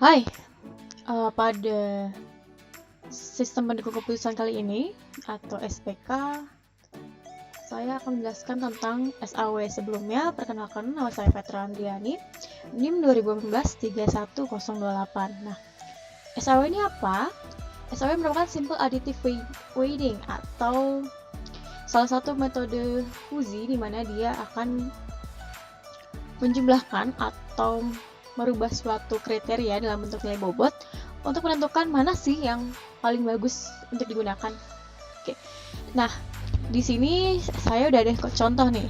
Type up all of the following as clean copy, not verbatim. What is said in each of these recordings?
Hai, pada sistem pendukung keputusan kali ini atau SPK, saya akan menjelaskan tentang SAW. Sebelumnya, perkenalkan nama saya Petra Andriani, NIM 2015-31028. Nah, SAW ini apa? SAW merupakan simple additive weighting atau salah satu metode uji di mana dia akan menjumlahkan atau merubah suatu kriteria dalam bentuk nilai bobot untuk menentukan mana sih yang paling bagus untuk digunakan. Oke. Nah, di sini saya udah ada contoh nih.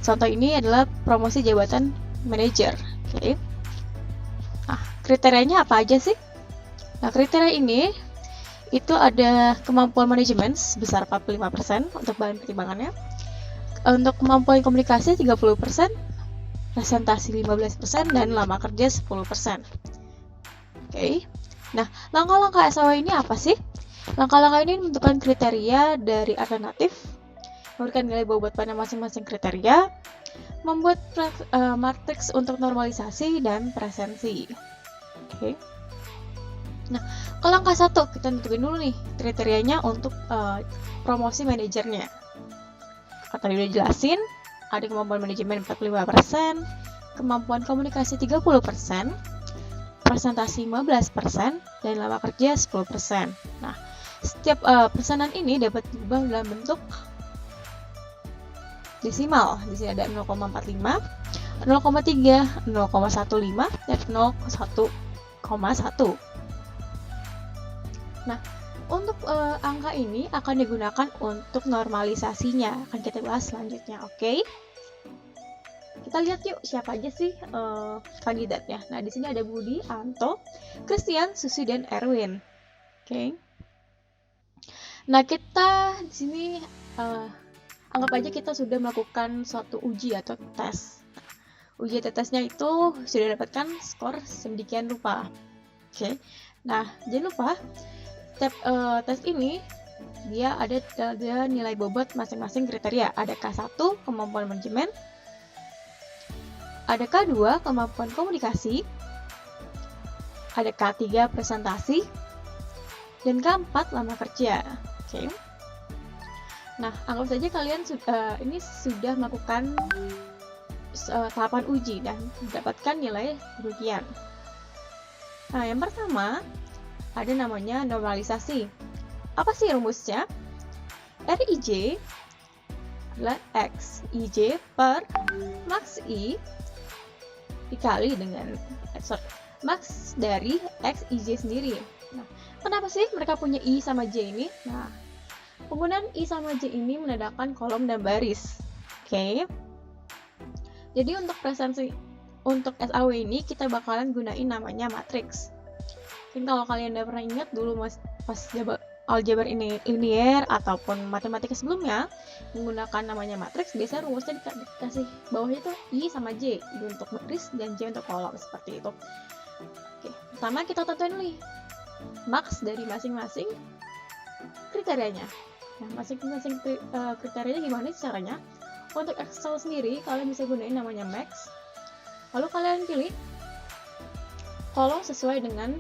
Contoh ini adalah promosi jabatan manajer. Oke. Nah, kriterianya apa aja sih? Nah, kriteria ini itu ada kemampuan manajemen sebesar 45% untuk bahan pertimbangannya. Untuk kemampuan komunikasi 30%, presentasi 15%, dan lama kerja 10%. Oke. Nah, langkah-langkah SAW ini apa sih? Langkah-langkah ini menentukan kriteria dari alternatif, memberikan nilai bobot pada masing-masing kriteria, membuat matriks untuk normalisasi dan presensi. Oke. Nah, ke langkah 1 kita tentuin dulu nih kriterianya untuk promosi manajernya. Tadi udah jelasin, ada kemampuan manajemen 45%, kemampuan komunikasi 30%, presentasi 15%, dan lama kerja 10%. Nah, setiap persenan ini dapat diubah dalam bentuk desimal. Di sini ada 0,45, 0,3, 0,15, dan 0,1,1. Nah, untuk angka ini akan digunakan untuk normalisasinya. Akan kita bahas selanjutnya, oke? Kita lihat yuk siapa aja sih kandidatnya. Nah, di sini ada Budi, Anto, Christian, Susi, dan Erwin. Oke. Nah, kita di sini anggap aja kita sudah melakukan suatu uji atau tes. Uji atau tesnya itu sudah dapatkan skor sedemikian rupa. Oke. Nah, jangan lupa tes ini dia ada nilai bobot masing-masing kriteria. Ada K1 kemampuan manajemen, ada K2 kemampuan komunikasi, ada K3 presentasi, dan K4 lama kerja. Oke. Nah, anggap saja kalian ini sudah melakukan tahapan uji dan mendapatkan nilai demikian. Nah, yang pertama ada namanya normalisasi. Apa sih rumusnya? RIJ adalah X IJ per max I dikali dengan max dari X IJ sendiri. Nah, kenapa sih mereka punya I sama J ini? Nah, penggunaan I sama J ini menandakan kolom dan baris. Oke. Jadi untuk presensi untuk SAW ini kita bakalan gunain namanya matriks. Mungkin kalau kalian udah pernah ingat dulu pas aljabar ini linear ataupun matematika sebelumnya menggunakan namanya matriks, biasanya rumusnya dikasih bawahnya tuh I sama J untuk baris dan J untuk kolom seperti itu. Oke, pertama kita tentuin nih max dari masing-masing kriterianya. Nah, masing-masing kriterianya gimana sih caranya? Untuk Excel sendiri kalian bisa gunain namanya max. Lalu kalian pilih kolom sesuai dengan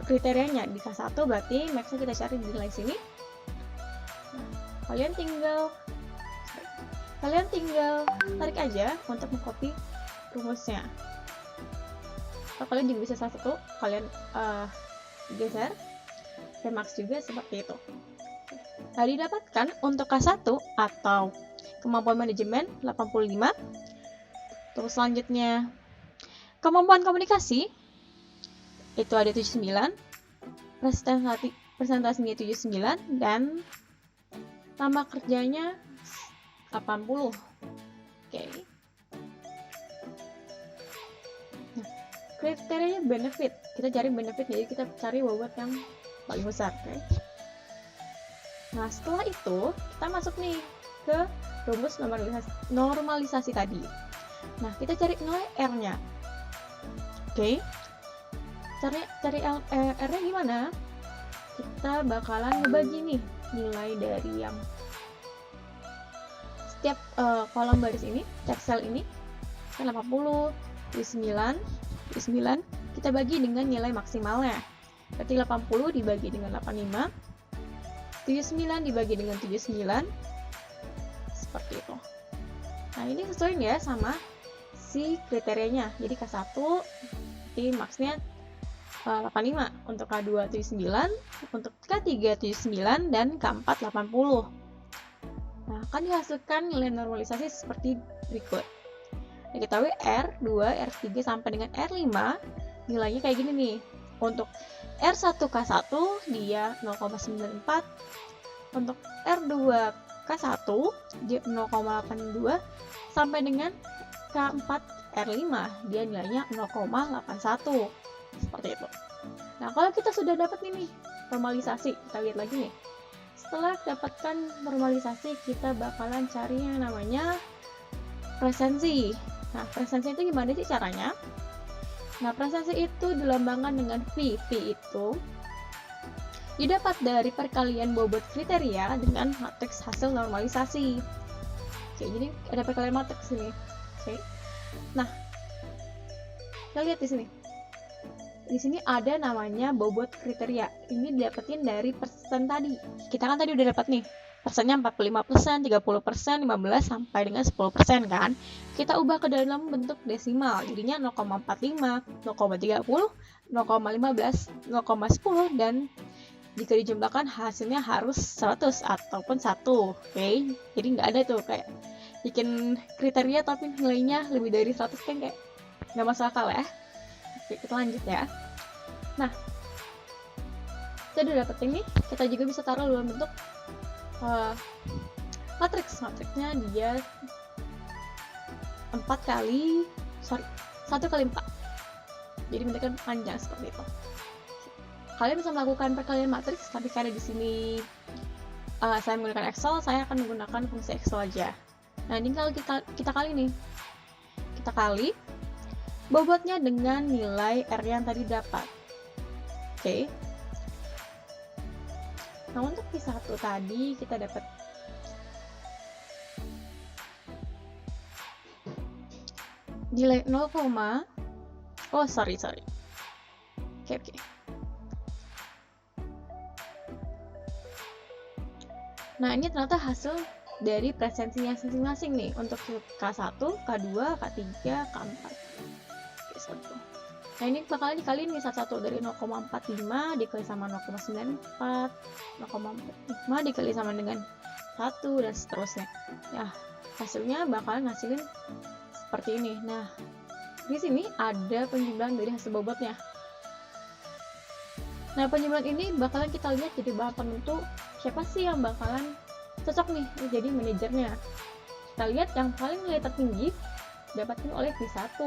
kriterianya. Di K1 berarti max-nya kita cari di nilai sini. Nah, kalian tinggal tarik aja untuk mengcopy rumusnya. Atau kalian juga bisa salah satu kalian geser ke max juga seperti itu. Nah, didapatkan untuk K1 atau kemampuan manajemen 85. Terus selanjutnya kemampuan komunikasi itu ada 79, presentasinya 79, dan lama kerjanya 80. Oke. Nah, kriteria benefit, kita cari benefit, jadi kita cari bobot yang paling besar. Oke. Nah, setelah itu kita masuk nih ke rumus normalisasi tadi. Nah, kita cari nilai R-nya. Oke. Cari R-nya gimana? Kita bakalan ngebagi nih nilai dari yang setiap kolom baris ini, setiap sel ini kan 80, 79, kita bagi dengan nilai maksimalnya. Berarti 80 dibagi dengan 85, 79 dibagi dengan 79, seperti itu. Nah, ini sesuai ya sama si kriterianya. Jadi K1 di maksnya 85, untuk K2 79, untuk K3 79, dan K4 80. Nah, akan dihasilkan nilai normalisasi seperti berikut. Diketahui R2, R3 sampai dengan R5 nilainya kayak gini nih. Untuk R1K1 dia 0,94, untuk R2K1 dia 0,82, sampai dengan K4R5 dia nilainya 0,81. Seperti itu. Nah, kalau kita sudah dapat nih normalisasi, kita lihat lagi nih. Setelah dapatkan normalisasi, kita bakalan cari yang namanya presensi. Nah, presensi itu gimana sih caranya? Nah, presensi itu dilambangkan dengan V. V itu didapat dari perkalian bobot kriteria dengan matriks hasil normalisasi. Oke, jadi ada perkalian matriks ini. Oke. Nah, kita lihat di sini. Di sini ada namanya bobot kriteria. Ini didapetin dari persen tadi. Kita kan tadi udah dapat nih. Persennya 45%, 30%, 15 sampai dengan 10% kan. Kita ubah ke dalam bentuk desimal. Jadinya 0,45, 0,30, 0,15, 0,10, dan jika dijumlahkan hasilnya harus 100 ataupun 1. Oke. Jadi nggak ada tuh kayak bikin kriteria tapi nilainya lebih dari 100 kan kayak nggak masuk akal ya. Oke, kita lanjut ya. Nah, kita udah dapet ini, kita juga bisa taruh dalam bentuk matriks. Matriksnya dia 1 kali 4. Jadi bentuknya panjang seperti itu. Kalian bisa melakukan perkalian matriks, tapi karena di sini saya menggunakan Excel, saya akan menggunakan fungsi Excel aja. Nah, ini kalau kita kali nih, kita kali bobotnya dengan nilai R yang tadi dapat. Oke. Nah, untuk P1 tadi kita dapat nilai 0, oh sorry. Oke. Nah, ini ternyata hasil dari presensinya masing-masing nih untuk K1, K2, K3, K4. Oke, satu. Nah, ini bakalan dikaliin nih satu dari 0,45 dikali sama 0,94, 0,45 dikali sama dengan 1, dan seterusnya. Ya, hasilnya bakalan ngasilin seperti ini. Nah, di sini ada penjumlahan dari hasil bobotnya. Nah, penjumlahan ini bakalan kita lihat jadi bahan penentu siapa sih yang bakalan cocok nih jadi manajernya. Kita lihat yang paling nilai tertinggi dapatkan oleh P1.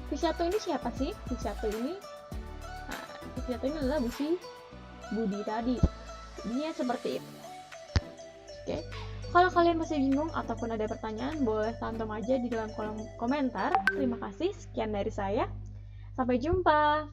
P1 ini siapa sih? P1 ini adalah Budi tadi. Jadinya seperti itu. Oke. Kalau kalian masih bingung ataupun ada pertanyaan, boleh tantum aja di dalam kolom komentar. Terima kasih, sekian dari saya. Sampai jumpa.